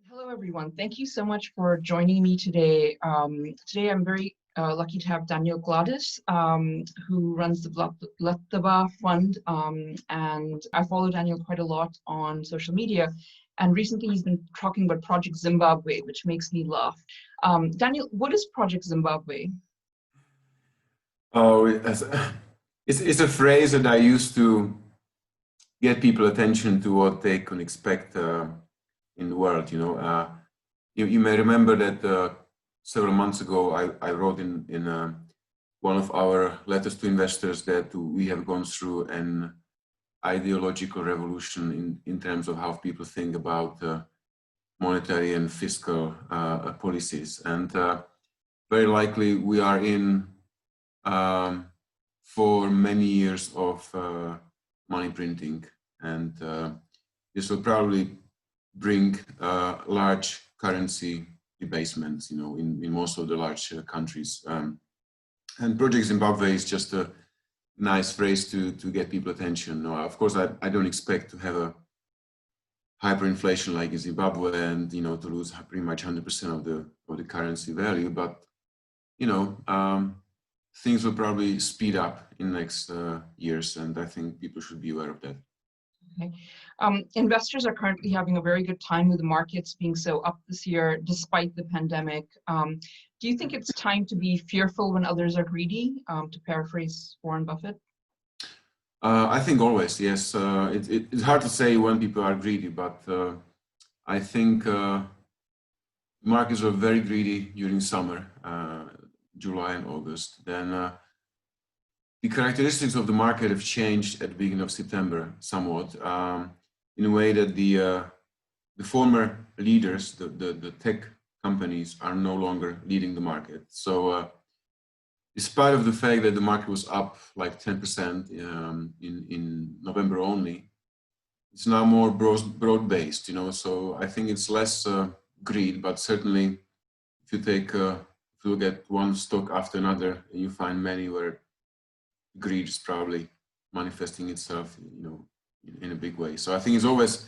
Hello, everyone. Thank you so much for joining me today. Today, I'm very lucky to have Daniel Gladiś, who runs the Vlatava Fund. And I follow Daniel quite a lot on social media. And recently, he's been talking about Project Zimbabwe, which makes me laugh. Daniel, what is Project Zimbabwe? Oh, it's a phrase that I use to get people attention to what they can expect in the world. You may remember that several months ago I wrote in one of our letters to investors that we have gone through an ideological revolution in terms of how people think about monetary and fiscal policies, and very likely we are in for many years of money printing, and this will probably bring large currency debasement, in most of the large countries. And Project Zimbabwe is just a nice phrase to get people attention. Now, of course, I don't expect to have a hyperinflation like in Zimbabwe and to lose pretty much 100% of the currency value, but things will probably speed up in the next years, and I think people should be aware of that. Okay. Investors are currently having a very good time with the markets being so up this year, despite the pandemic. Do you think it's time to be fearful when others are greedy, to paraphrase Warren Buffett? I think always, yes. It's hard to say when people are greedy, but I think markets were very greedy during summer, July and August. Then the characteristics of the market have changed at the beginning of September somewhat, in a way that the former leaders, the tech companies, are no longer leading the market. So despite of the fact that the market was up like 10% in November only, it's now more broad-based, so I think it's less greed, but certainly if you look at one stock after another, you find many where greed is probably manifesting itself, in a big way. So I think it's always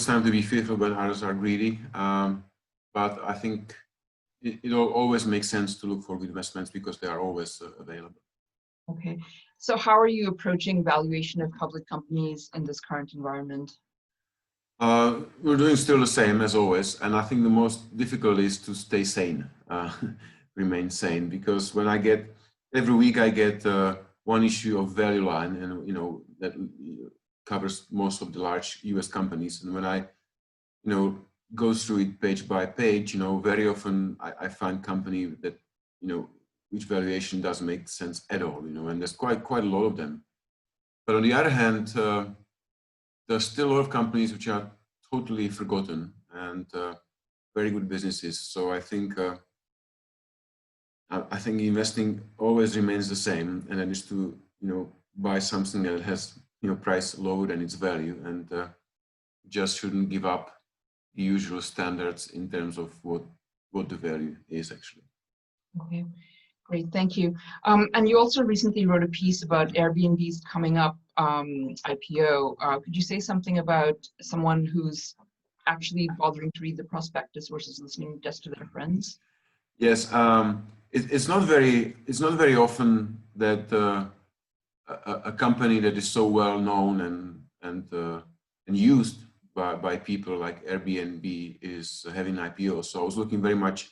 time to be fearful when others are greedy, but I think it always makes sense to look for good investments because they are always available. Okay, so how are you approaching valuation of public companies in this current environment? We're doing still the same as always, and I think the most difficult is to stay sane, remain sane, because when every week I get one issue of Value Line, and that covers most of the large US companies, and when I go through it page by page, very often I find company that which valuation doesn't make sense at all, and there's quite a lot of them. But on the other hand, there's still a lot of companies which are totally forgotten and very good businesses. So I think investing always remains the same, and that is to buy something that has price lower than its value, and just shouldn't give up the usual standards in terms of what the value is actually. Okay, great, thank you. And you also recently wrote a piece about Airbnb's coming up IPO. Could you say something about someone who's actually bothering to read the prospectus versus listening just to their friends? Yes, it's not very often that a company that is so well known and used by people like Airbnb is having an IPO. So I was looking very much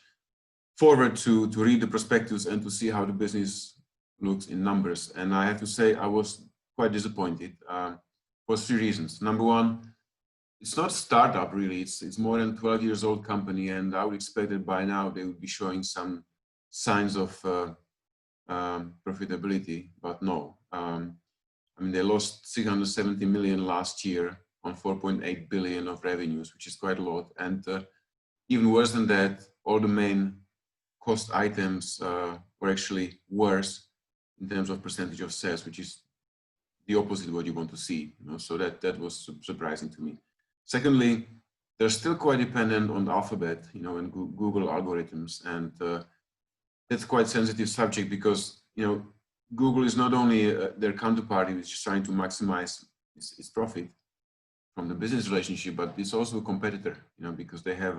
forward to read the prospectus and to see how the business looks in numbers. And I have to say I was quite disappointed for three reasons. Number one, it's not a startup really. It's more than 12 years old company, and I would expect that by now they would be showing some signs of profitability, but no. They lost 670 million last year on 4.8 billion of revenues, which is quite a lot. And even worse than that, all the main cost items were actually worse in terms of percentage of sales, which is the opposite of what you want to see. So that was surprising to me. Secondly, they're still quite dependent on the alphabet, and Google algorithms, and that's quite sensitive subject because Google is not only their counterparty which is trying to maximize its profit, from the business relationship, but it's also a competitor, you know, because they have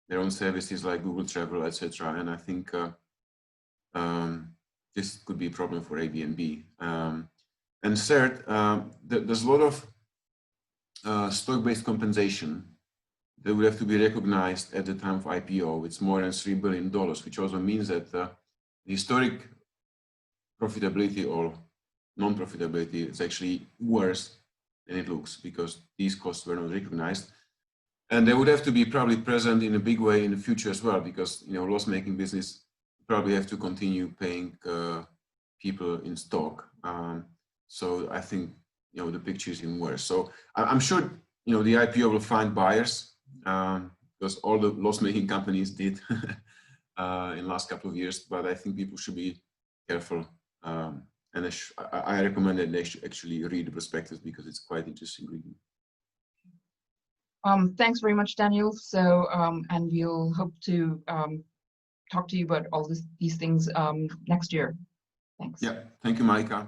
their own services like Google Travel, etc. And I think this could be a problem for Airbnb. And third, there's a lot of stock-based compensation that would have to be recognized at the time of IPO. It's more than $3 billion, which also means that the historic profitability or non-profitability is actually worse than it looks because these costs were not recognized. And they would have to be probably present in a big way in the future as well, because, you know, loss-making business probably have to continue paying people in stock. So I think, you know, the picture is even worse. So I'm sure, you know, the IPO will find buyers because all the loss-making companies did in the last couple of years. But I think people should be careful. And I recommend that they should actually read the prospectus because it's quite interesting reading. Thanks very much, Daniel. So, and we'll hope to talk to you about all these things next year. Thanks. Yeah, thank you, Malika.